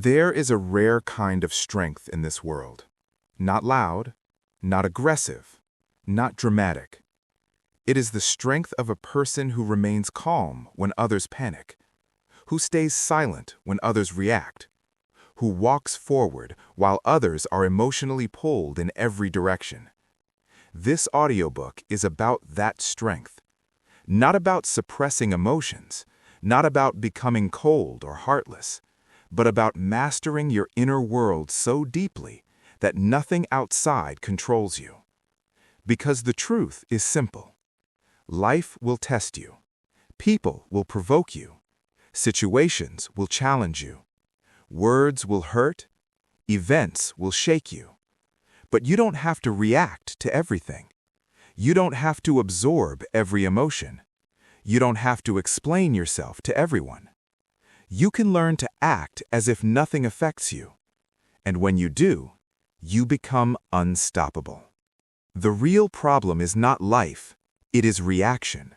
There is a rare kind of strength in this world. Not loud, not aggressive, not dramatic. It is the strength of a person who remains calm when others panic, who stays silent when others react, who walks forward while others are emotionally pulled in every direction. This audiobook is about that strength. Not about suppressing emotions, not about becoming cold or heartless, but about mastering your inner world so deeply that nothing outside controls you. Because the truth is simple. Life will test you. People will provoke you. Situations will challenge you. Words will hurt. Events will shake you. But you don't have to react to everything. You don't have to absorb every emotion. You don't have to explain yourself to everyone. You can learn to act as if nothing affects you. And when you do, you become unstoppable. The real problem is not life, it is reaction.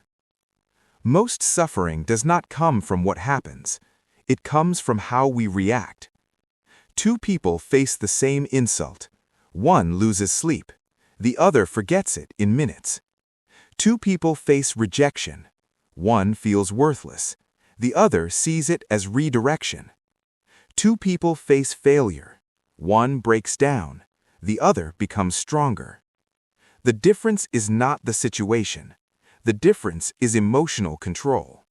Most suffering does not come from what happens. It comes from how we react. Two people face the same insult. One loses sleep. The other forgets it in minutes. Two people face rejection. One feels worthless. The other sees it as redirection. Two people face failure. One breaks down. The other becomes stronger. The difference is not the situation. The difference is emotional control.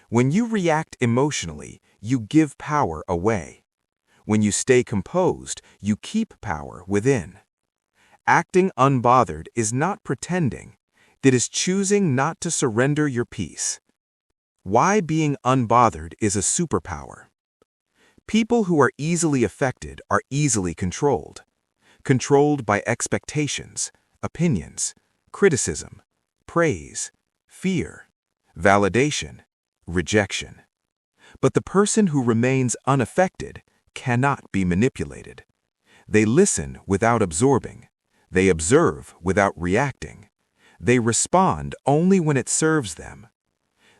When you react emotionally, you give power away. When you stay composed, you keep power within. Acting unbothered is not pretending. It is choosing not to surrender your peace. Why being unbothered is a superpower. People who are easily affected are easily controlled. Controlled by expectations, opinions, criticism, praise, fear, validation, rejection. But the person who remains unaffected cannot be manipulated. They listen without absorbing. They observe without reacting. They respond only when it serves them.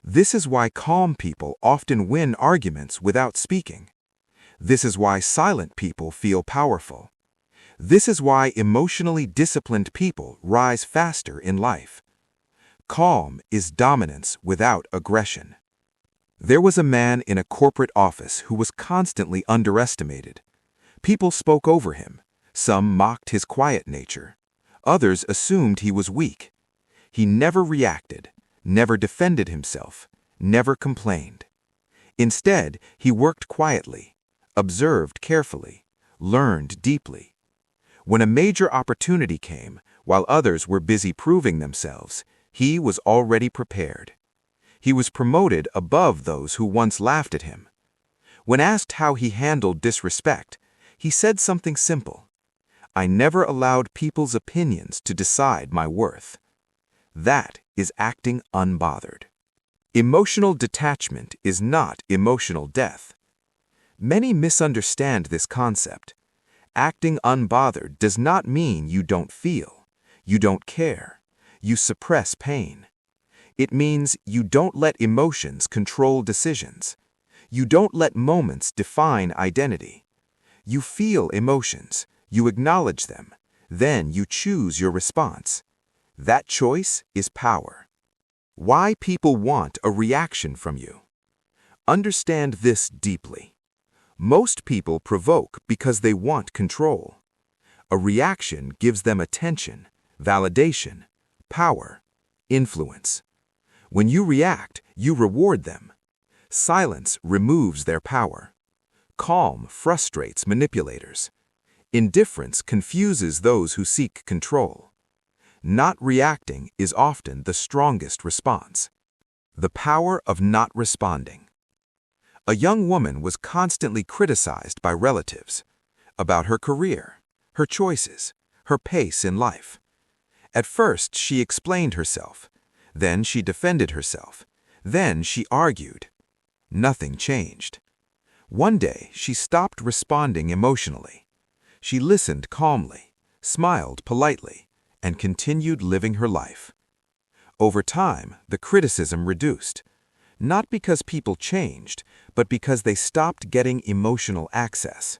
This is why calm people often win arguments without speaking. This is why silent people feel powerful. This is why emotionally disciplined people rise faster in life. Calm is dominance without aggression. There was a man in a corporate office who was constantly underestimated. People spoke over him. Some mocked his quiet nature. Others assumed he was weak. He never reacted, never defended himself, never complained. Instead, he worked quietly, observed carefully, learned deeply. When a major opportunity came, while others were busy proving themselves, he was already prepared. He was promoted above those who once laughed at him. When asked how he handled disrespect, he said something simple. "I never allowed people's opinions to decide my worth." That is acting unbothered. Emotional detachment is not emotional death. Many misunderstand this concept. Acting unbothered does not mean you don't feel, you don't care, you suppress pain. It means you don't let emotions control decisions. You don't let moments define identity. You feel emotions, you acknowledge them, then you choose your response. That choice is power. Why people want a reaction from you? Understand this deeply. Most people provoke because they want control. A reaction gives them attention, validation, power, influence. When you react, you reward them. Silence removes their power. Calm frustrates manipulators. Indifference confuses those who seek control. Not reacting is often the strongest response. The power of not responding. A young woman was constantly criticized by relatives about her career, her choices, her pace in life. At first, she explained herself. Then she defended herself. Then she argued. Nothing changed. One day, she stopped responding emotionally. She listened calmly, smiled politely, and continued living her life. Over time, the criticism reduced. Not because people changed, but because they stopped getting emotional access.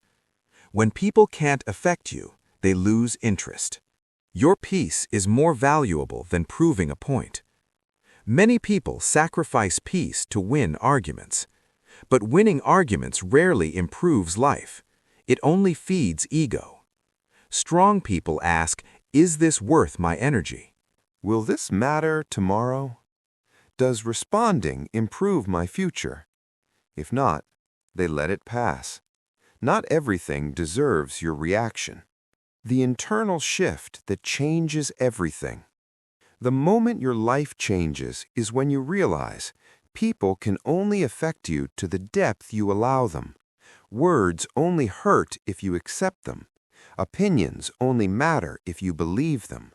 When people can't affect you, they lose interest. Your peace is more valuable than proving a point. Many people sacrifice peace to win arguments. But winning arguments rarely improves life. It only feeds ego. Strong people ask, is this worth my energy? Will this matter tomorrow? Does responding improve my future? If not, they let it pass. Not everything deserves your reaction. The internal shift that changes everything. The moment your life changes is when you realize people can only affect you to the depth you allow them. Words only hurt if you accept them. Opinions only matter if you believe them.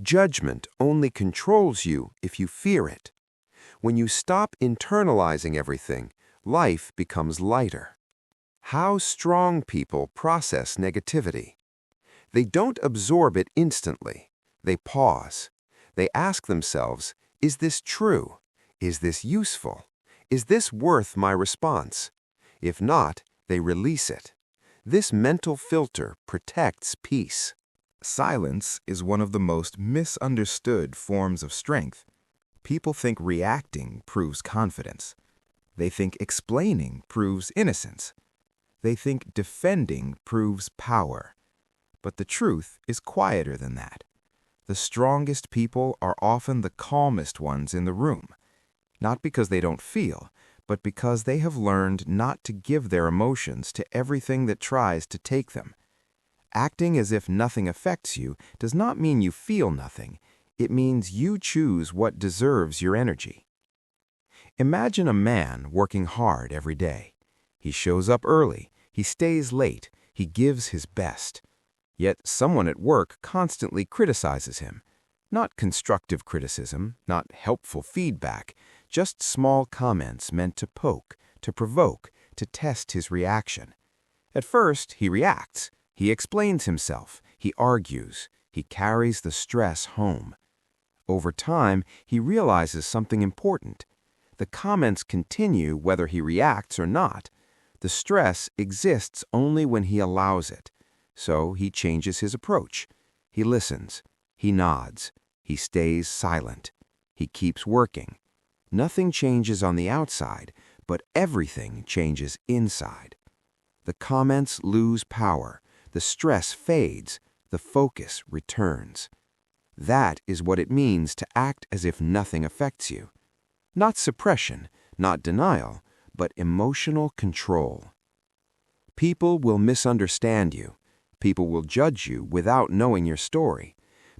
Judgment only controls you if you fear it. When you stop internalizing everything, life becomes lighter. How strong people process negativity. They don't absorb it instantly. They pause. They ask themselves, is this true? Is this useful? Is this worth my response? If not, they release it. This mental filter protects peace. Silence is one of the most misunderstood forms of strength. People think reacting proves confidence. They think explaining proves innocence. They think defending proves power. But the truth is quieter than that. The strongest people are often the calmest ones in the room, not because they don't feel, but because they have learned not to give their emotions to everything that tries to take them. Acting as if nothing affects you does not mean you feel nothing. It means you choose what deserves your energy. Imagine a man working hard every day. He shows up early, he stays late, he gives his best. Yet someone at work constantly criticizes him. Not constructive criticism, not helpful feedback, just small comments meant to poke, to provoke, to test his reaction. At first, he reacts. He explains himself. He argues. He carries the stress home. Over time, he realizes something important. The comments continue whether he reacts or not. The stress exists only when he allows it. So he changes his approach. He listens. He nods. He stays silent. He keeps working. Nothing changes on the outside, but everything changes inside. The comments lose power. The stress fades. The focus returns. That is what it means to act as if nothing affects you. Not suppression, not denial, but emotional control. People will misunderstand you. People will judge you without knowing your story.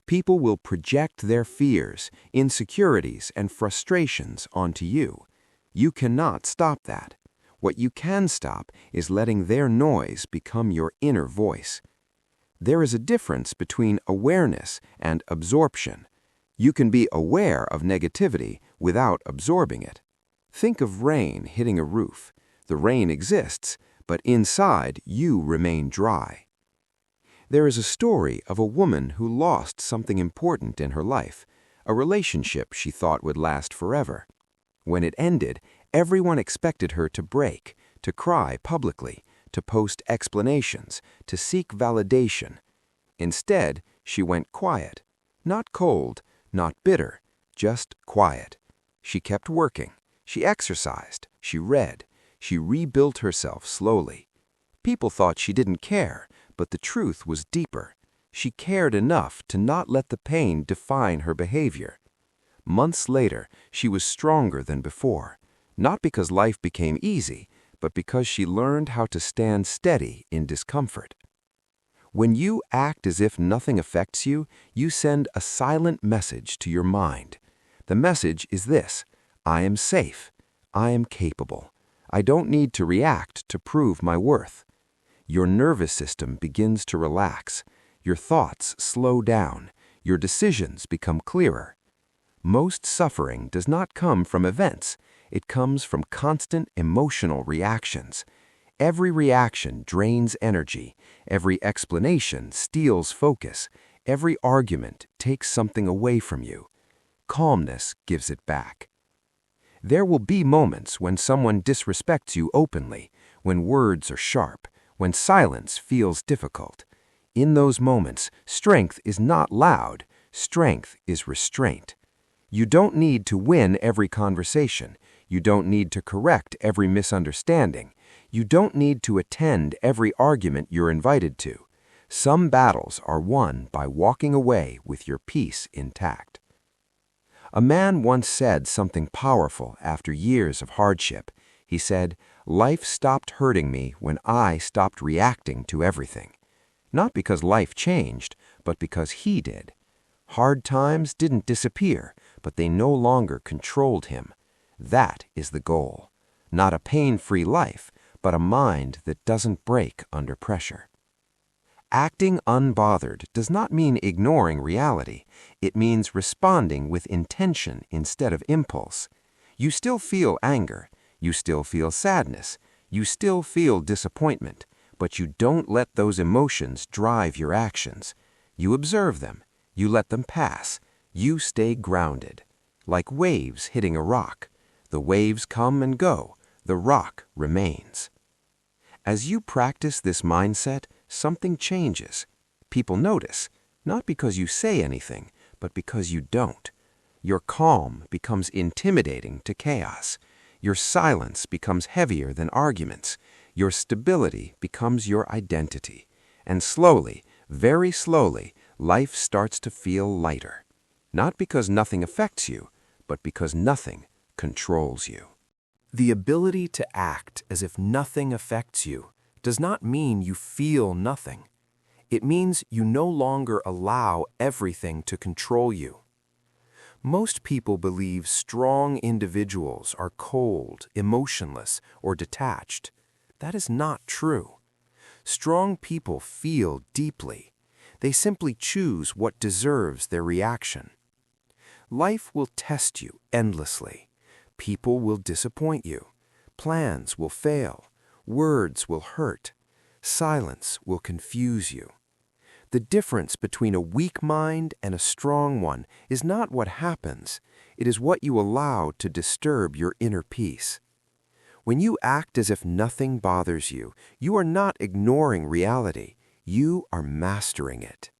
People will project their fears, insecurities, and frustrations onto you. You cannot stop that. What you can stop is letting their noise become your inner voice. There is a difference between awareness and absorption. You can be aware of negativity without absorbing it. Think of rain hitting a roof. The rain exists, but inside you remain dry. There is a story of a woman who lost something important in her life, a relationship she thought would last forever. When it ended, everyone expected her to break, to cry publicly, to post explanations, to seek validation. Instead, she went quiet. Not cold, not bitter, just quiet. She kept working. She exercised. She read. She rebuilt herself slowly. People thought she didn't care, but the truth was deeper. She cared enough to not let the pain define her behavior. Months later, she was stronger than before, not because life became easy, but because she learned how to stand steady in discomfort. When you act as if nothing affects you, you send a silent message to your mind. The message is this: I am safe. I am capable. I don't need to react to prove my worth. Your nervous system begins to relax. Your thoughts slow down. Your decisions become clearer. Most suffering does not come from events. It comes from constant emotional reactions. Every reaction drains energy. Every explanation steals focus. Every argument takes something away from you. Calmness gives it back. There will be moments when someone disrespects you openly, when words are sharp, when silence feels difficult. In those moments, strength is not loud, strength is restraint. You don't need to win every conversation. You don't need to correct every misunderstanding. You don't need to attend every argument you're invited to. Some battles are won by walking away with your peace intact. A man once said something powerful after years of hardship. He said, "Life stopped hurting me when I stopped reacting to everything." Not because life changed, but because he did. Hard times didn't disappear, but they no longer controlled him. That is the goal. Not a pain-free life, but a mind that doesn't break under pressure. Acting unbothered does not mean ignoring reality. It means responding with intention instead of impulse. You still feel anger. You still feel sadness. You still feel disappointment. But you don't let those emotions drive your actions. You observe them. You let them pass. You stay grounded. Like waves hitting a rock. The waves come and go. The rock remains. As you practice this mindset, something changes. People notice, not because you say anything, but because you don't. Your calm becomes intimidating to chaos. Your silence becomes heavier than arguments. Your stability becomes your identity. And slowly, very slowly, life starts to feel lighter. Not because nothing affects you, but because nothing controls you. The ability to act as if nothing affects you does not mean you feel nothing. It means you no longer allow everything to control you. Most people believe strong individuals are cold, emotionless, or detached. That is not true. Strong people feel deeply. They simply choose what deserves their reaction. Life will test you endlessly. People will disappoint you. Plans will fail. Words will hurt. Silence will confuse you. The difference between a weak mind and a strong one is not what happens. It is what you allow to disturb your inner peace. When you act as if nothing bothers you, you are not ignoring reality. You are mastering it.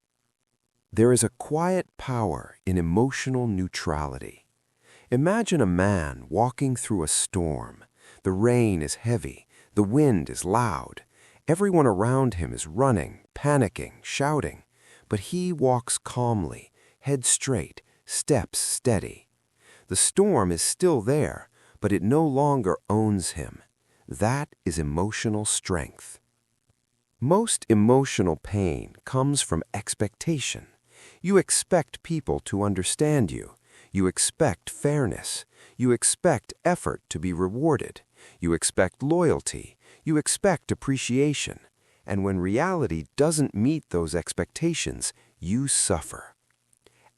There is a quiet power in emotional neutrality. Imagine a man walking through a storm. The rain is heavy. The wind is loud. Everyone around him is running, panicking, shouting. But he walks calmly, head straight, steps steady. The storm is still there, but it no longer owns him. That is emotional strength. Most emotional pain comes from expectation. You expect people to understand you. You expect fairness. You expect effort to be rewarded. You expect loyalty. You expect appreciation. And when reality doesn't meet those expectations, you suffer.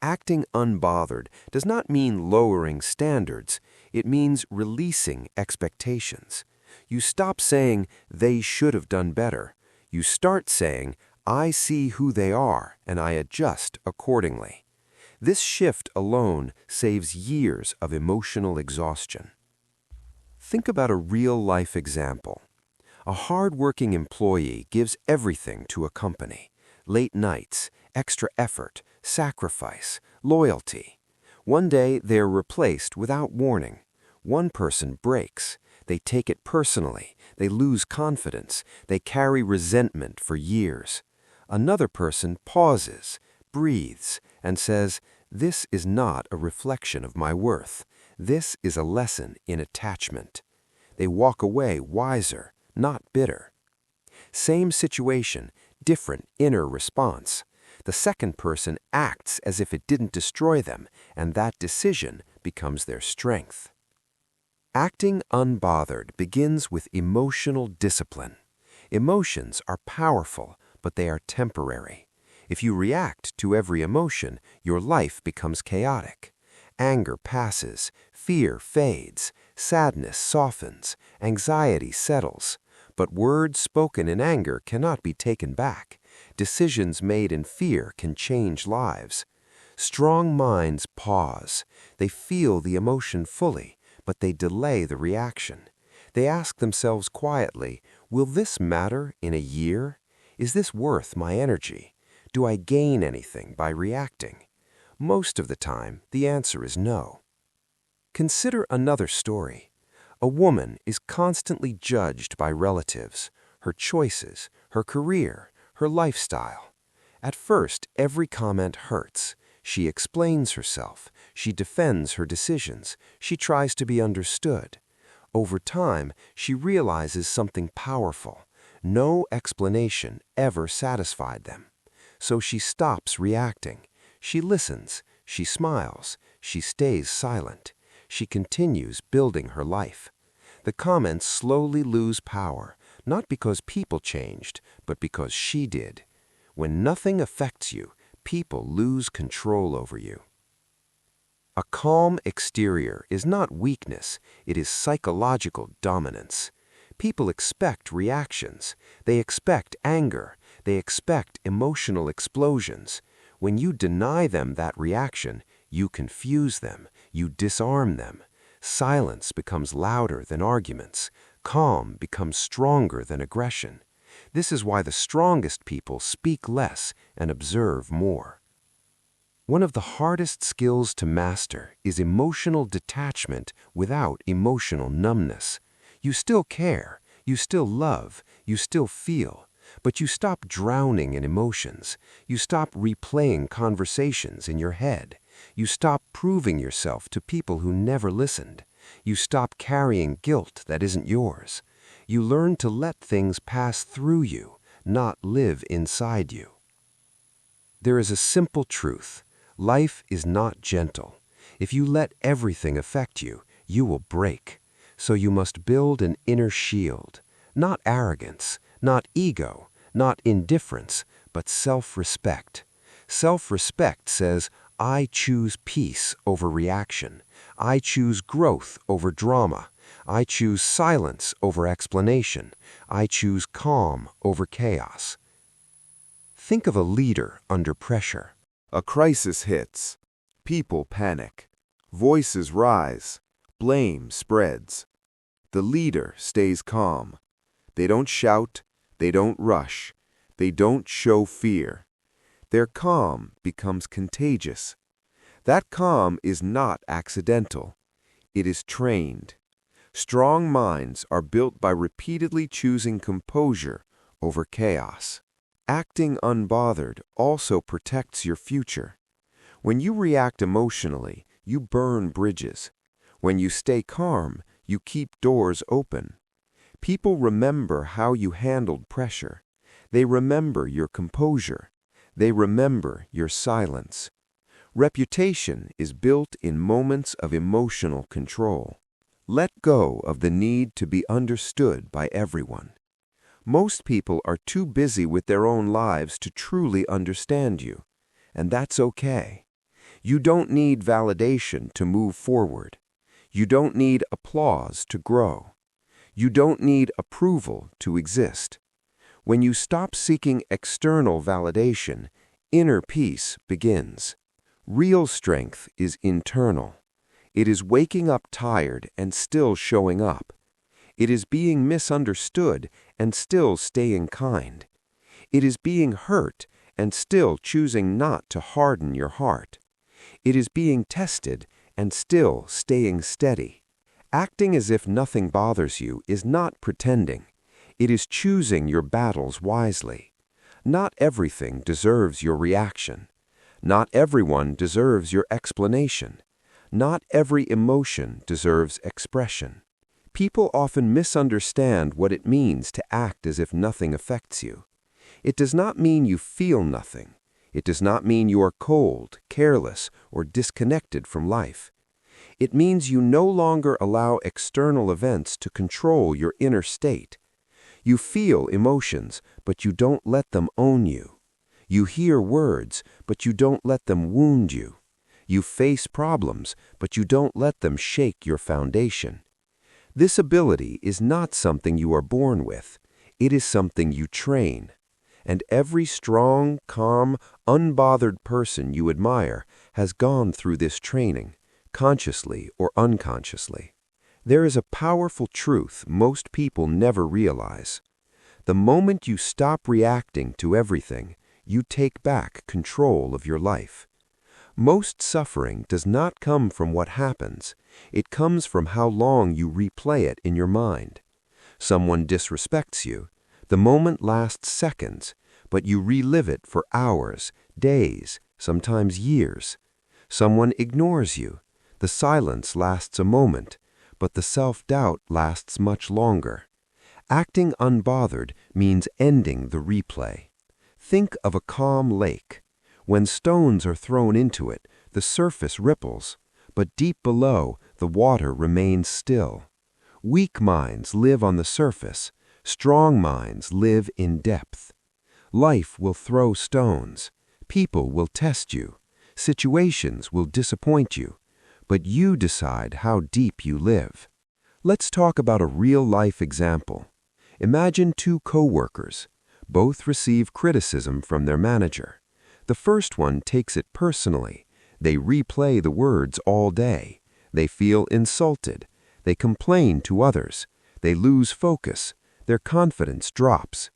Acting unbothered does not mean lowering standards. It means releasing expectations. You stop saying, "They should have done better." You start saying, "I see who they are, and I adjust accordingly." This shift alone saves years of emotional exhaustion. Think about a real-life example. A hard-working employee gives everything to a company. Late nights, extra effort, sacrifice, loyalty. One day they are replaced without warning. One person breaks. They take it personally. They lose confidence. They carry resentment for years. Another person pauses, breathes, and says, "This is not a reflection of my worth. This is a lesson in attachment." They walk away wiser, not bitter. Same situation, different inner response. The second person acts as if it didn't destroy them, and that decision becomes their strength. Acting unbothered begins with emotional discipline. Emotions are powerful, but they are temporary. If you react to every emotion, your life becomes chaotic. Anger passes, fear fades, sadness softens, anxiety settles. But words spoken in anger cannot be taken back. Decisions made in fear can change lives. Strong minds pause. They feel the emotion fully, but they delay the reaction. They ask themselves quietly, will this matter in a year? Is this worth my energy? Do I gain anything by reacting? Most of the time, the answer is no. Consider another story. A woman is constantly judged by relatives, her choices, her career, her lifestyle. At first, every comment hurts. She explains herself. She defends her decisions. She tries to be understood. Over time, she realizes something powerful. No explanation ever satisfied them. So she stops reacting. She listens. She smiles. She stays silent. She continues building her life. The comments slowly lose power, not because people changed, but because she did. When nothing affects you, people lose control over you. A calm exterior is not weakness, it is psychological dominance. People expect reactions. They expect anger. They expect emotional explosions. When you deny them that reaction, you confuse them. You disarm them. Silence becomes louder than arguments. Calm becomes stronger than aggression. This is why the strongest people speak less and observe more. One of the hardest skills to master is emotional detachment without emotional numbness. You still care, you still love, you still feel, but you stop drowning in emotions. You stop replaying conversations in your head. You stop proving yourself to people who never listened. You stop carrying guilt that isn't yours. You learn to let things pass through you, not live inside you. There is a simple truth. Life is not gentle. If you let everything affect you, you will break. So you must build an inner shield. Not arrogance, not ego, not indifference, but self-respect. Self-respect says, I choose peace over reaction. I choose growth over drama. I choose silence over explanation. I choose calm over chaos. Think of a leader under pressure. A crisis hits. People panic. Voices rise. Blame spreads. The leader stays calm. They don't shout. They don't rush. They don't show fear. Their calm becomes contagious. That calm is not accidental. It is trained. Strong minds are built by repeatedly choosing composure over chaos. Acting unbothered also protects your future. When you react emotionally, you burn bridges. When you stay calm, you keep doors open. People remember how you handled pressure. They remember your composure. They remember your silence. Reputation is built in moments of emotional control. Let go of the need to be understood by everyone. Most people are too busy with their own lives to truly understand you, and that's okay. You don't need validation to move forward. You don't need applause to grow. You don't need approval to exist. When you stop seeking external validation, inner peace begins. Real strength is internal. It is waking up tired and still showing up. It is being misunderstood and still staying kind. It is being hurt and still choosing not to harden your heart. It is being tested and still staying steady. Acting as if nothing bothers you is not pretending. It is choosing your battles wisely. Not everything deserves your reaction. Not everyone deserves your explanation. Not every emotion deserves expression. People often misunderstand what it means to act as if nothing affects you. It does not mean you feel nothing. It does not mean you are cold, careless, or disconnected from life. It means you no longer allow external events to control your inner state. You feel emotions, but you don't let them own you. You hear words, but you don't let them wound you. You face problems, but you don't let them shake your foundation. This ability is not something you are born with. It is something you train. And every strong, calm, unbothered person you admire has gone through this training, consciously or unconsciously. There is a powerful truth most people never realize. The moment you stop reacting to everything, you take back control of your life. Most suffering does not come from what happens. It comes from how long you replay it in your mind. Someone disrespects you. The moment lasts seconds, but you relive it for hours, days, sometimes years. Someone ignores you. The silence lasts a moment, but the self-doubt lasts much longer. Acting unbothered means ending the replay. Think of a calm lake. When stones are thrown into it, the surface ripples, but deep below, the water remains still. Weak minds live on the surface. Strong minds live in depth. Life will throw stones. People will test you. Situations will disappoint you. But you decide how deep you live. Let's talk about a real-life example. Imagine two co-workers. Both receive criticism from their manager. The first one takes it personally. They replay the words all day. They feel insulted. They complain to others. They lose focus. Their confidence drops.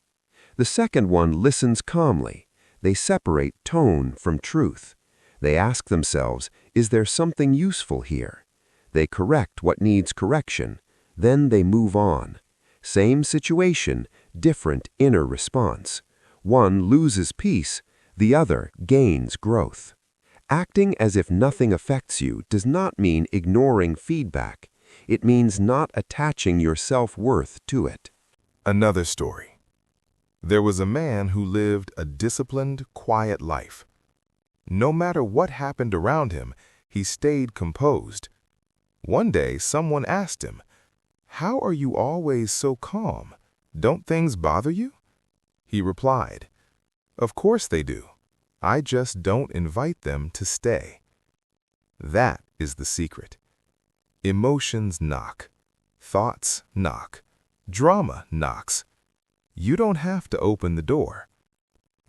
The second one listens calmly. They separate tone from truth. They ask themselves, is there something useful here? They correct what needs correction. Then they move on. Same situation, different inner response. One loses peace. The other gains growth. Acting as if nothing affects you does not mean ignoring feedback. It means not attaching your self-worth to it. Another story. There was a man who lived a disciplined, quiet life. No matter what happened around him, he stayed composed. One day, someone asked him, "How are you always so calm? Don't things bother you?" He replied, "Of course they do. I just don't invite them to stay." That is the secret. Emotions knock. Thoughts knock. Drama knocks. You don't have to open the door.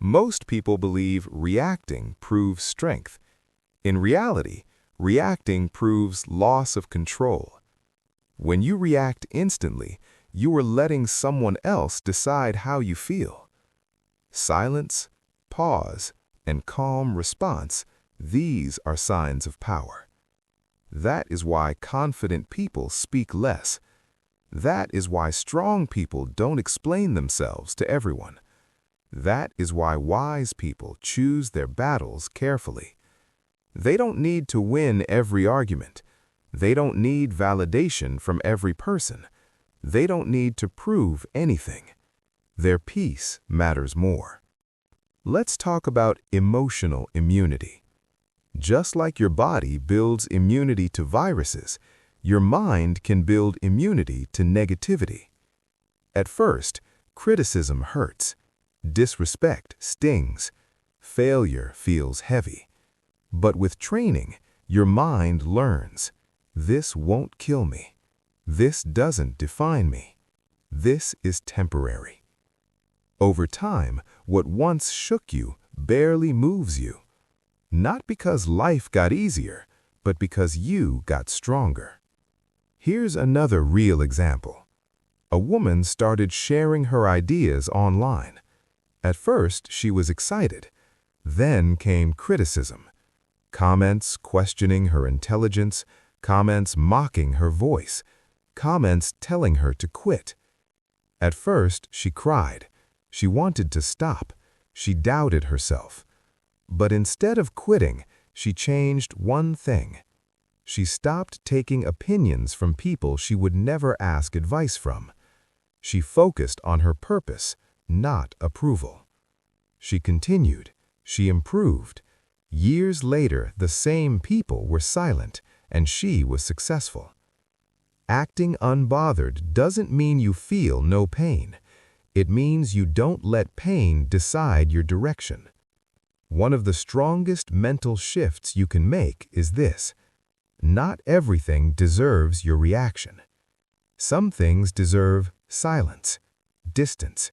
Most people believe reacting proves strength. In reality, reacting proves loss of control. When you react instantly, you are letting someone else decide how you feel. Silence, pause, and calm response, these are signs of power. That is why confident people speak less. That is why strong people don't explain themselves to everyone. That is why wise people choose their battles carefully. They don't need to win every argument. They don't need validation from every person. They don't need to prove anything. Their peace matters more. Let's talk about emotional immunity. Just like your body builds immunity to viruses, your mind can build immunity to negativity. At first, criticism hurts. Disrespect stings. Failure feels heavy. But with training, your mind learns, this won't kill me. This doesn't define me. This is temporary. Over time, what once shook you barely moves you. Not because life got easier, but because you got stronger. Here's another real example. A woman started sharing her ideas online. At first, she was excited. Then came criticism. Comments questioning her intelligence, comments mocking her voice, comments telling her to quit. At first, she cried. She wanted to stop. She doubted herself. But instead of quitting, she changed one thing. She stopped taking opinions from people she would never ask advice from. She focused on her purpose, not approval. She continued. She improved. Years later, the same people were silent, and she was successful. Acting unbothered doesn't mean you feel no pain. It means you don't let pain decide your direction. One of the strongest mental shifts you can make is this. Not everything deserves your reaction. Some things deserve silence, distance,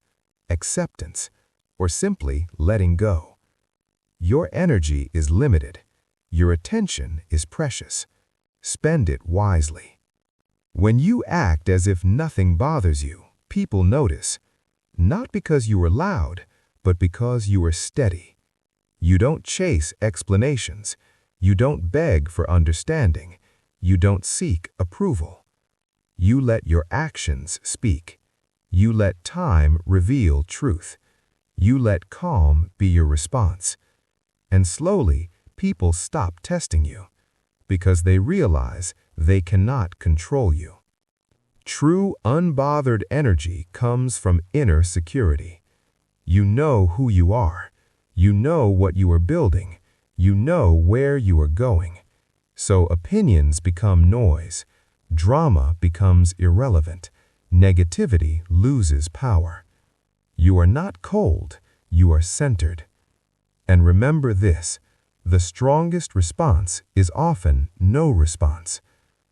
acceptance, or simply letting go. Your energy is limited. Your attention is precious. Spend it wisely. When you act as if nothing bothers you, people notice, not because you are loud, but because you are steady. You don't chase explanations. You don't beg for understanding. You don't seek approval. You let your actions speak. You let time reveal truth. You let calm be your response. And slowly, people stop testing you because they realize they cannot control you. True unbothered energy comes from inner security. You know who you are. You know what you are building. You know where you are going. So opinions become noise. Drama becomes irrelevant. Negativity loses power. You are not cold. You are centered. And remember this, the strongest response is often no response.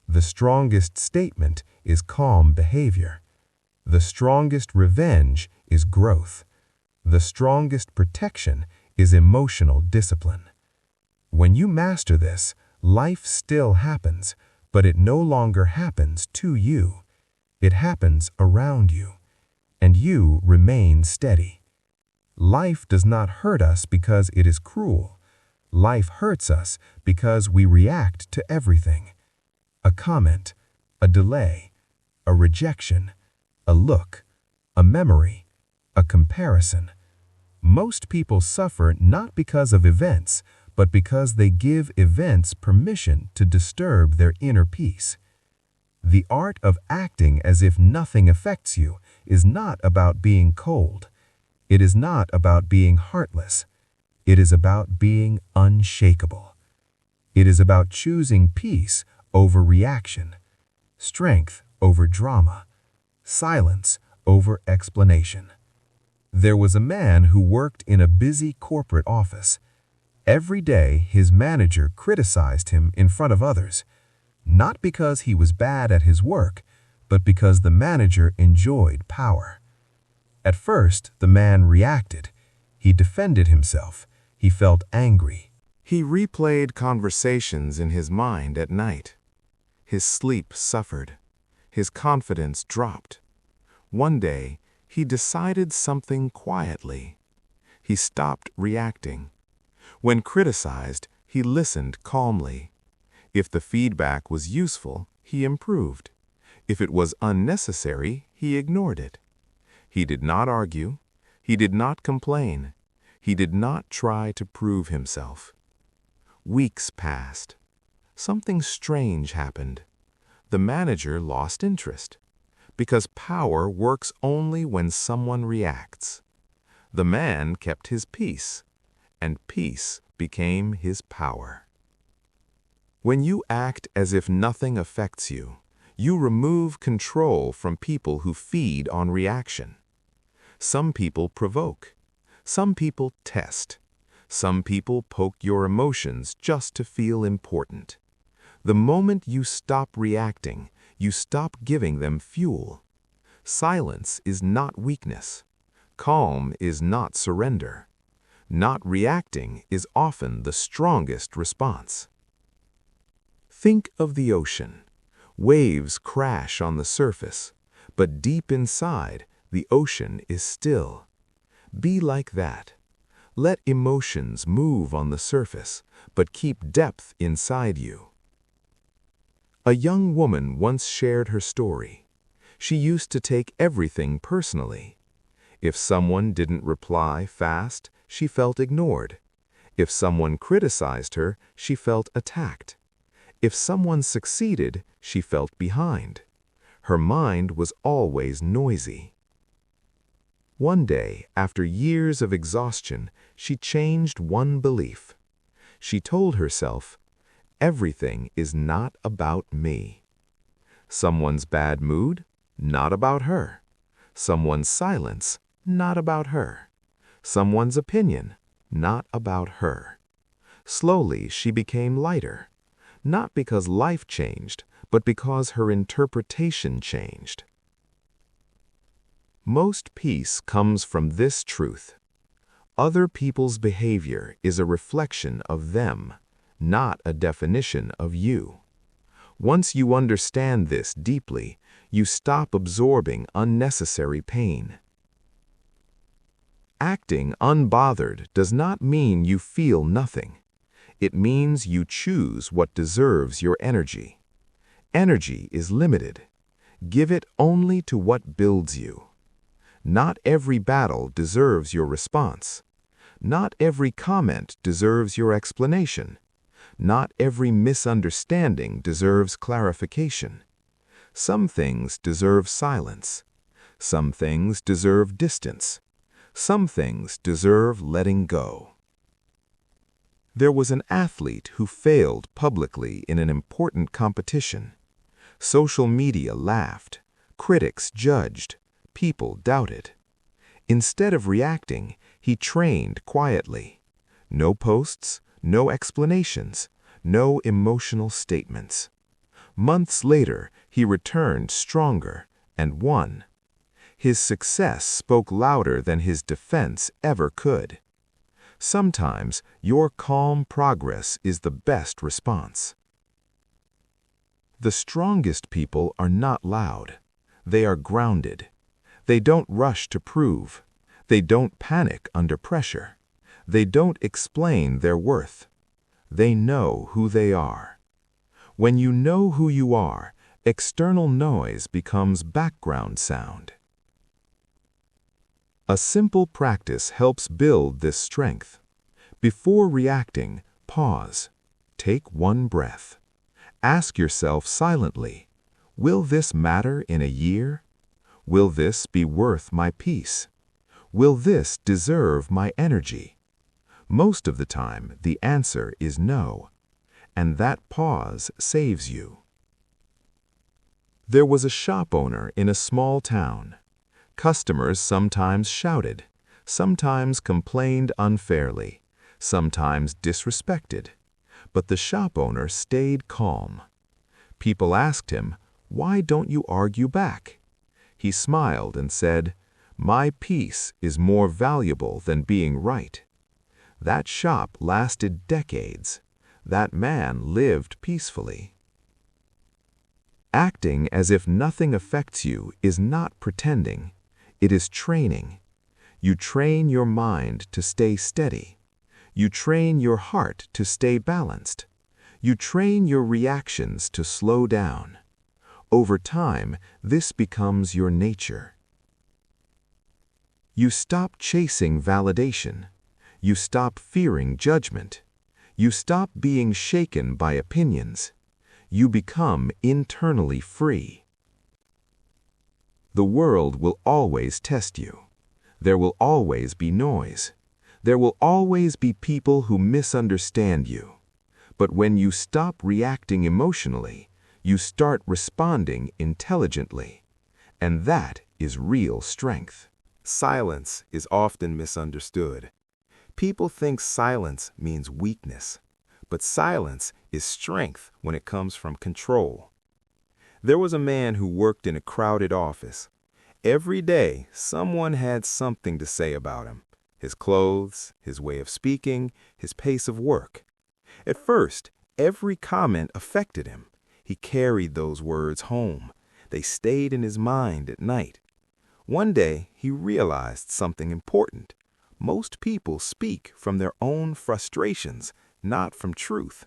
The strongest statement is calm behavior. The strongest revenge is growth. The strongest protection is emotional discipline. When you master this, life still happens, but it no longer happens to you. It happens around you, and you remain steady. Life does not hurt us because it is cruel. Life hurts us because we react to everything. A comment, a delay, a rejection, a look, a memory, a comparison. Most people suffer not because of events, but because they give events permission to disturb their inner peace. The art of acting as if nothing affects you is not about being cold. It is not about being heartless. It is about being unshakable. It is about choosing peace over reaction, strength over drama, silence over explanation. There was a man who worked in a busy corporate office. Every day, his manager criticized him in front of others, not because he was bad at his work, but because the manager enjoyed power. At first, the man reacted. He defended himself. He felt angry. He replayed conversations in his mind at night. His sleep suffered. His confidence dropped. One day, he decided something quietly. He stopped reacting. When criticized, he listened calmly. If the feedback was useful, he improved. If it was unnecessary, he ignored it. He did not argue. He did not complain. He did not try to prove himself. Weeks passed. Something strange happened. The manager lost interest, because power works only when someone reacts. The man kept his peace, and peace became his power. When you act as if nothing affects you, you remove control from people who feed on reaction. Some people provoke. Some people test. Some people poke your emotions just to feel important. The moment you stop reacting, you stop giving them fuel. Silence is not weakness. Calm is not surrender. Not reacting is often the strongest response. Think of the ocean. Waves crash on the surface, but deep inside, the ocean is still. Be like that. Let emotions move on the surface, but keep depth inside you. A young woman once shared her story. She used to take everything personally. If someone didn't reply fast, she felt ignored. If someone criticized her, she felt attacked. If someone succeeded, she felt behind. Her mind was always noisy. One day, after years of exhaustion, she changed one belief. She told herself, "Everything is not about me." Someone's bad mood? Not about her. Someone's silence? Not about her. Someone's opinion? Not about her. Slowly, she became lighter. Not because life changed, but because her interpretation changed. Most peace comes from this truth. Other people's behavior is a reflection of them, not a definition of you. Once you understand this deeply, you stop absorbing unnecessary pain. Acting unbothered does not mean you feel nothing. It means you choose what deserves your energy. Energy is limited. Give it only to what builds you. Not every battle deserves your response. Not every comment deserves your explanation. Not every misunderstanding deserves clarification. Some things deserve silence. Some things deserve distance. Some things deserve letting go. There was an athlete who failed publicly in an important competition. Social media laughed. Critics judged. People doubted. Instead of reacting, he trained quietly. No posts, no explanations, no emotional statements. Months later, he returned stronger and won. His success spoke louder than his defense ever could. Sometimes your calm progress is the best response. The strongest people are not loud. They are grounded. They don't rush to prove. They don't panic under pressure. They don't explain their worth. They know who they are. When you know who you are, external noise becomes background sound. A simple practice helps build this strength. Before reacting, pause. Take one breath. Ask yourself silently, will this matter in a year? Will this be worth my peace? Will this deserve my energy? Most of the time, the answer is no, and that pause saves you. There was a shop owner in a small town. Customers sometimes shouted, sometimes complained unfairly, sometimes disrespected, but the shop owner stayed calm. People asked him, "Why don't you argue back?" He smiled and said, "My peace is more valuable than being right." That shop lasted decades. That man lived peacefully. Acting as if nothing affects you is not pretending. It is training. You train your mind to stay steady. You train your heart to stay balanced. You train your reactions to slow down. Over time, this becomes your nature. You stop chasing validation. You stop fearing judgment. You stop being shaken by opinions. You become internally free. The world will always test you. There will always be noise. There will always be people who misunderstand you. But when you stop reacting emotionally, you start responding intelligently. And that is real strength. Silence is often misunderstood. People think silence means weakness, but silence is strength when it comes from control. There was a man who worked in a crowded office. Every day, someone had something to say about him: his clothes, his way of speaking, his pace of work. At first, every comment affected him. He carried those words home. They stayed in his mind at night. One day, he realized something important. Most people speak from their own frustrations, not from truth.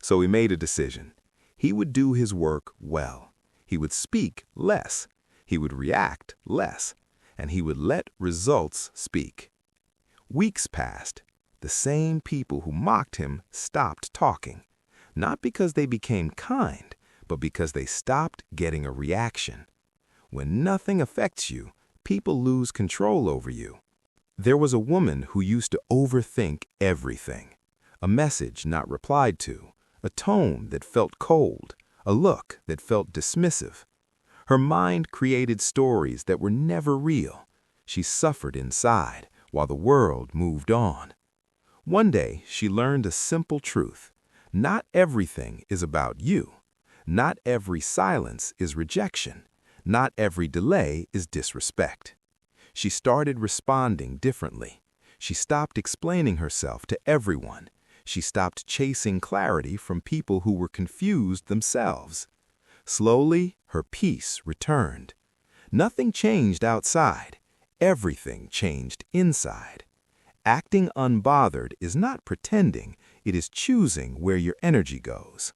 So he made a decision. He would do his work well. He would speak less. He would react less. And he would let results speak. Weeks passed. The same people who mocked him stopped talking. Not because they became kind, but because they stopped getting a reaction. When nothing affects you, people lose control over you. There was a woman who used to overthink everything. A message not replied to, a tone that felt cold, a look that felt dismissive. Her mind created stories that were never real. She suffered inside while the world moved on. One day, she learned a simple truth. Not everything is about you. Not every silence is rejection. Not every delay is disrespect. She started responding differently. She stopped explaining herself to everyone. She stopped chasing clarity from people who were confused themselves. Slowly, her peace returned. Nothing changed outside. Everything changed inside. Acting unbothered is not pretending, it is choosing where your energy goes.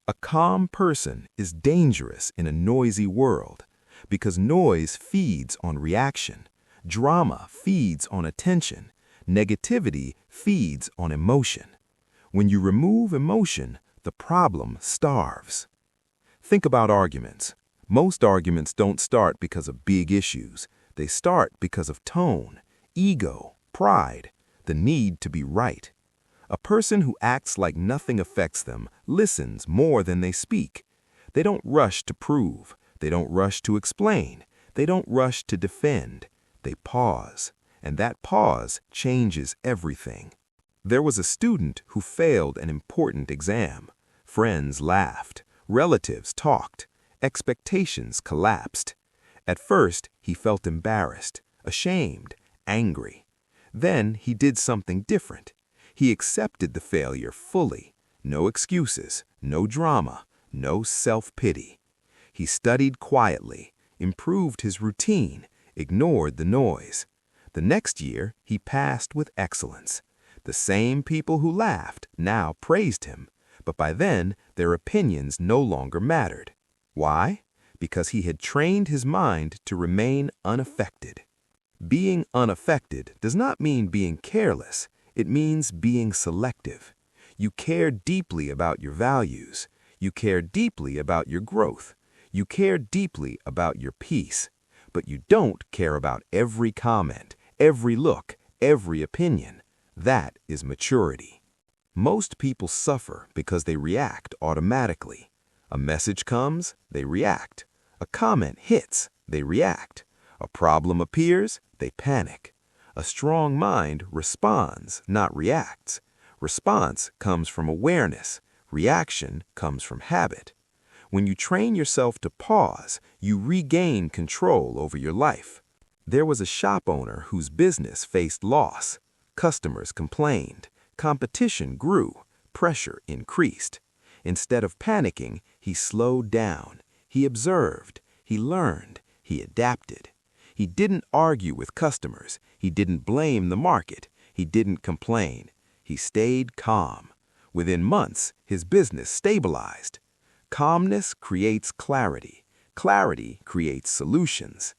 A calm person is dangerous in a noisy world because noise feeds on reaction, drama feeds on attention, negativity feeds on emotion. When you remove emotion, the problem starves. Think about arguments. Most arguments don't start because of big issues. They start because of tone, ego, pride, the need to be right. A person who acts like nothing affects them listens more than they speak. They don't rush to prove. They don't rush to explain. They don't rush to defend. They pause, and that pause changes everything. There was a student who failed an important exam. Friends laughed. Relatives talked. Expectations collapsed. At first, he felt embarrassed, ashamed, angry. Then he did something different. He accepted the failure fully. No excuses, no drama, no self-pity. He studied quietly, improved his routine, ignored the noise. The next year, he passed with excellence. The same people who laughed now praised him, but by then, their opinions no longer mattered. Why? Because he had trained his mind to remain unaffected. Being unaffected does not mean being careless. It means being selective. You care deeply about your values. You care deeply about your growth. You care deeply about your peace. But you don't care about every comment, every look, every opinion. That is maturity. Most people suffer because they react automatically. A message comes, they react. A comment hits, they react. A problem appears, they panic. A strong mind responds, not reacts. Response comes from awareness. Reaction comes from habit. When you train yourself to pause, you regain control over your life. There was a shop owner whose business faced loss. Customers complained. Competition grew. Pressure increased. Instead of panicking, he slowed down. He observed. He learned. He adapted. He didn't argue with customers. He didn't blame the market. He didn't complain. He stayed calm. Within months, his business stabilized. Calmness creates clarity. Clarity creates solutions.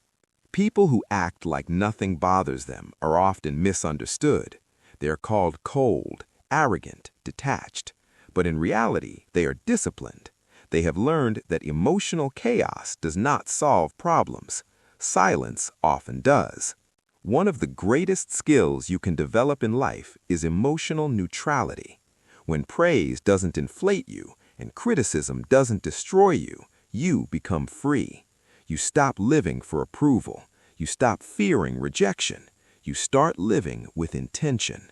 People who act like nothing bothers them are often misunderstood. They are called cold, arrogant, detached. But in reality, they are disciplined. They have learned that emotional chaos does not solve problems. Silence often does. One of the greatest skills you can develop in life is emotional neutrality. When praise doesn't inflate you and criticism doesn't destroy you, you become free. You stop living for approval. You stop fearing rejection. You start living with intention.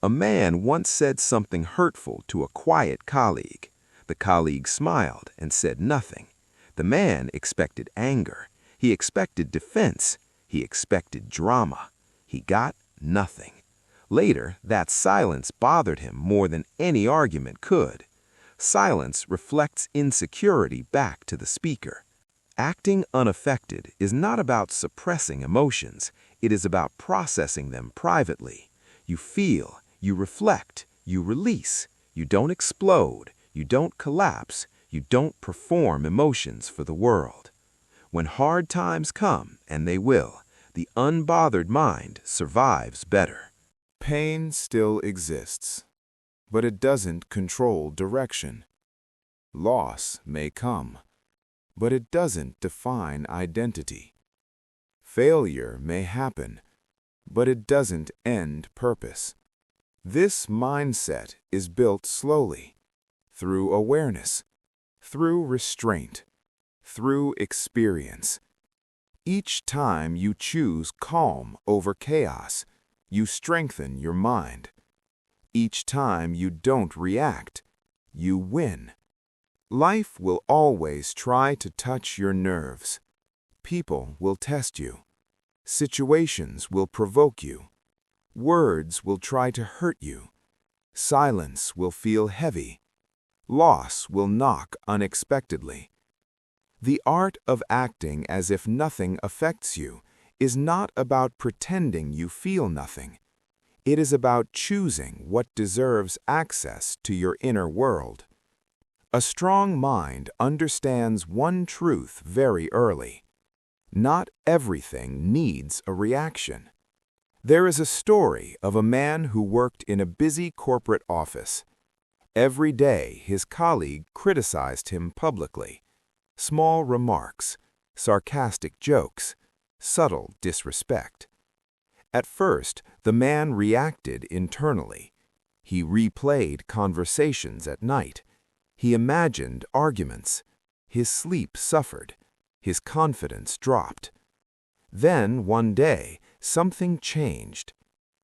A man once said something hurtful to a quiet colleague. The colleague smiled and said nothing. The man expected anger. He expected defense. He expected drama. He got nothing. Later, that silence bothered him more than any argument could. Silence reflects insecurity back to the speaker. Acting unaffected is not about suppressing emotions. It is about processing them privately. You feel, you reflect, you release. You don't explode. You don't collapse. You don't perform emotions for the world. When hard times come, and they will, the unbothered mind survives better. Pain still exists, but it doesn't control direction. Loss may come, but it doesn't define identity. Failure may happen, but it doesn't end purpose. This mindset is built slowly, through awareness, through restraint, through experience. Each time you choose calm over chaos, you strengthen your mind. Each time you don't react, you win. Life will always try to touch your nerves. People will test you. Situations will provoke you. Words will try to hurt you. Silence will feel heavy. Loss will knock unexpectedly. The art of acting as if nothing affects you is not about pretending you feel nothing. It is about choosing what deserves access to your inner world. A strong mind understands one truth very early. Not everything needs a reaction. There is a story of a man who worked in a busy corporate office. Every day, his colleague criticized him publicly. Small remarks, sarcastic jokes, subtle disrespect. At first, the man reacted internally. He replayed conversations at night. He imagined arguments. His sleep suffered. His confidence dropped. Then, one day, something changed.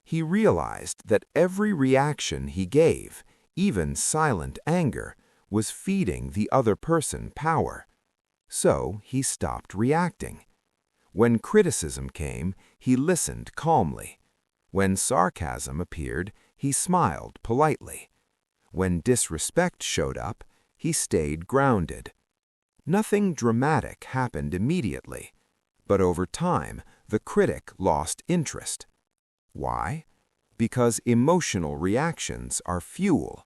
He realized that every reaction he gave, even silent anger, was feeding the other person power. So he stopped reacting. When criticism came, he listened calmly. When sarcasm appeared, he smiled politely. When disrespect showed up, he stayed grounded. Nothing dramatic happened immediately, but over time, the critic lost interest. Why? Because emotional reactions are fuel.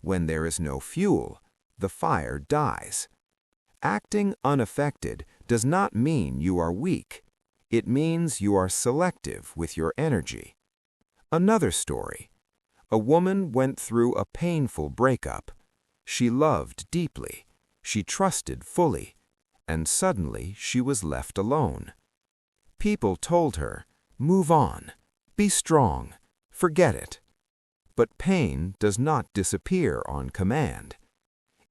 When there is no fuel, the fire dies. Acting unaffected does not mean you are weak. It means you are selective with your energy. Another story. A woman went through a painful breakup. She loved deeply. She trusted fully. And suddenly she was left alone. People told her, "Move on. Be strong. Forget it." But pain does not disappear on command.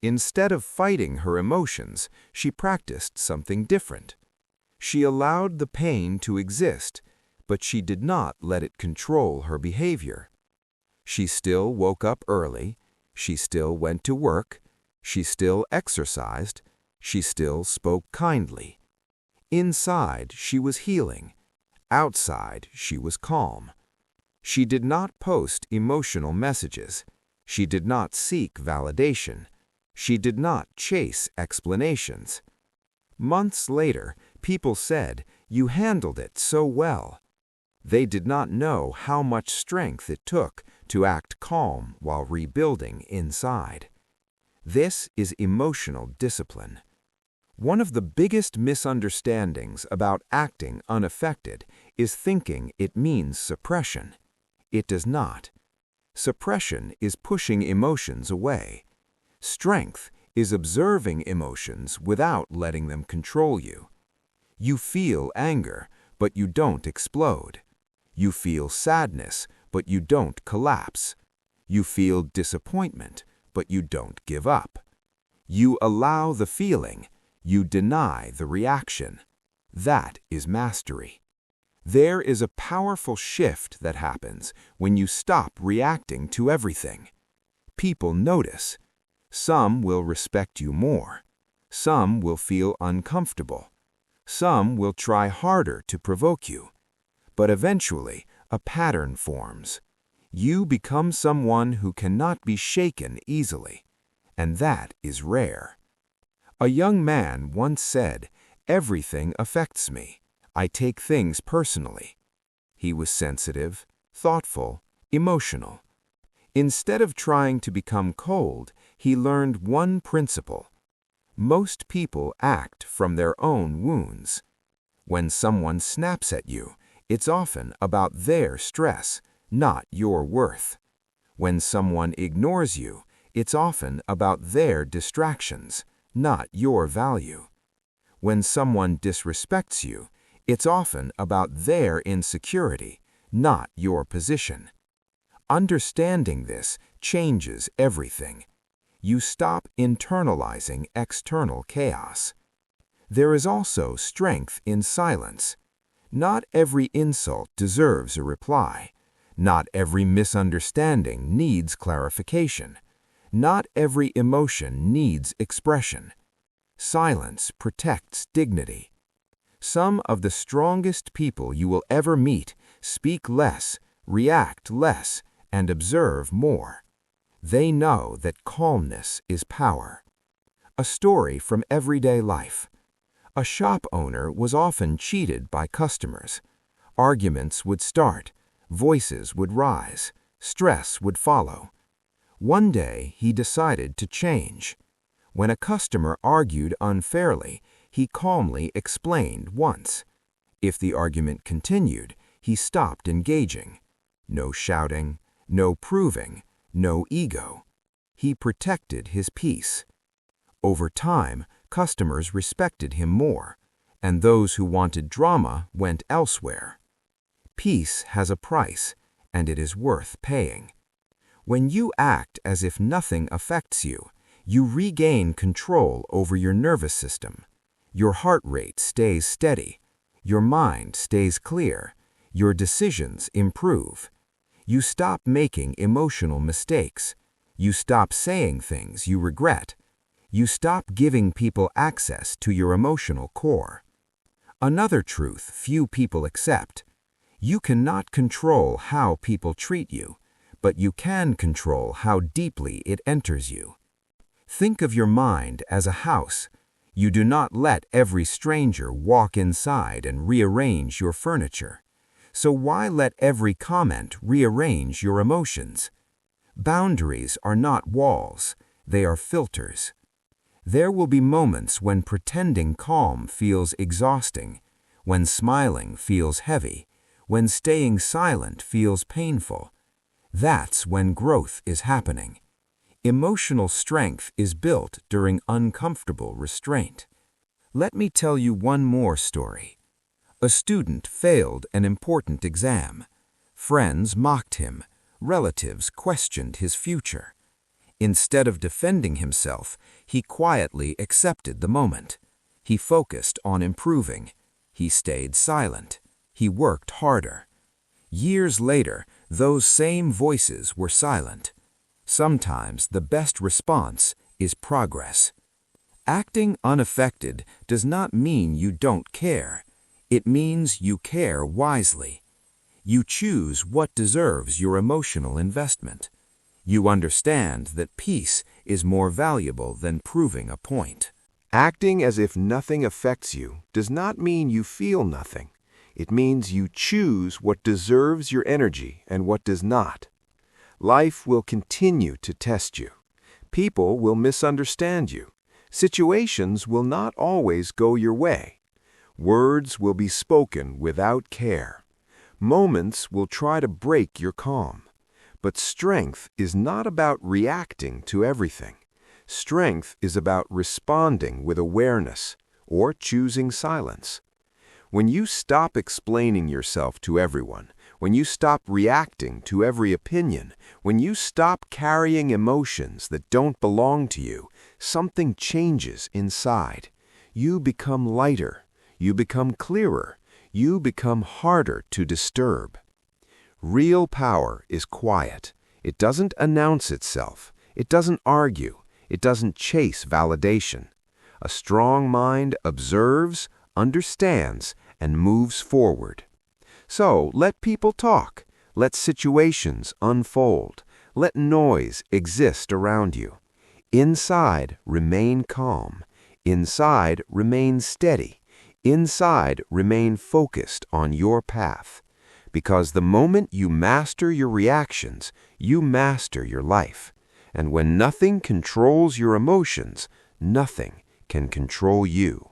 Instead of fighting her emotions, she practiced something different. She allowed the pain to exist, but she did not let it control her behavior. She still woke up early, she still went to work, she still exercised, she still spoke kindly. Inside, she was healing. Outside, she was calm. She did not post emotional messages. She did not seek validation. She did not chase explanations. Months later, people said, "You handled it so well." They did not know how much strength it took to act calm while rebuilding inside. This is emotional discipline. One of the biggest misunderstandings about acting unaffected is thinking it means suppression. It does not. Suppression is pushing emotions away. Strength is observing emotions without letting them control you. You feel anger, but you don't explode. You feel sadness, but you don't collapse. You feel disappointment, but you don't give up. You allow the feeling. You deny the reaction. That is mastery. There is a powerful shift that happens when you stop reacting to everything. People notice. Some will respect you more. Some will feel uncomfortable. Some will try harder to provoke you. But eventually, a pattern forms. You become someone who cannot be shaken easily, and that is rare. A young man once said, "Everything affects me. I take things personally." He was sensitive, thoughtful, emotional. Instead of trying to become cold, he learned one principle. Most people act from their own wounds. When someone snaps at you, it's often about their stress, not your worth. When someone ignores you, it's often about their distractions, not your value. When someone disrespects you, it's often about their insecurity, not your position. Understanding this changes everything. You stop internalizing external chaos. There is also strength in silence. Not every insult deserves a reply. Not every misunderstanding needs clarification. Not every emotion needs expression. Silence protects dignity. Some of the strongest people you will ever meet speak less, react less, and observe more. They know that calmness is power. A story from everyday life. A shop owner was often cheated by customers. Arguments would start, voices would rise, stress would follow. One day, he decided to change. When a customer argued unfairly, he calmly explained once. If the argument continued, he stopped engaging. No shouting, no proving, no ego. He protected his peace. Over time, customers respected him more, and those who wanted drama went elsewhere. Peace has a price, and it is worth paying. When you act as if nothing affects you, you regain control over your nervous system. Your heart rate stays steady. Your mind stays clear. Your decisions improve. You stop making emotional mistakes. You stop saying things you regret. You stop giving people access to your emotional core. Another truth few people accept. You cannot control how people treat you, but you can control how deeply it enters you. Think of your mind as a house. You do not let every stranger walk inside and rearrange your furniture. So why let every comment rearrange your emotions? Boundaries are not walls, they are filters. There will be moments when pretending calm feels exhausting, when smiling feels heavy, when staying silent feels painful. That's when growth is happening. Emotional strength is built during uncomfortable restraint. Let me tell you one more story. A student failed an important exam. Friends mocked him. Relatives questioned his future. Instead of defending himself, he quietly accepted the moment. He focused on improving. He stayed silent. He worked harder. Years later, those same voices were silent. Sometimes the best response is progress. Acting unaffected does not mean you don't care. It means you care wisely. You choose what deserves your emotional investment. You understand that peace is more valuable than proving a point. Acting as if nothing affects you does not mean you feel nothing. It means you choose what deserves your energy and what does not. Life will continue to test you. People will misunderstand you. Situations will not always go your way. Words will be spoken without care. Moments will try to break your calm. But strength is not about reacting to everything. Strength is about responding with awareness or choosing silence. When you stop explaining yourself to everyone, when you stop reacting to every opinion, when you stop carrying emotions that don't belong to you, something changes inside. You become lighter. You become clearer. You become harder to disturb. Real power is quiet. It doesn't announce itself. It doesn't argue. It doesn't chase validation. A strong mind observes, understands, and moves forward. So let people talk. Let situations unfold. Let noise exist around you. Inside, remain calm. Inside, remain steady. Inside, remain focused on your path. Because the moment you master your reactions, you master your life. And when nothing controls your emotions, nothing can control you.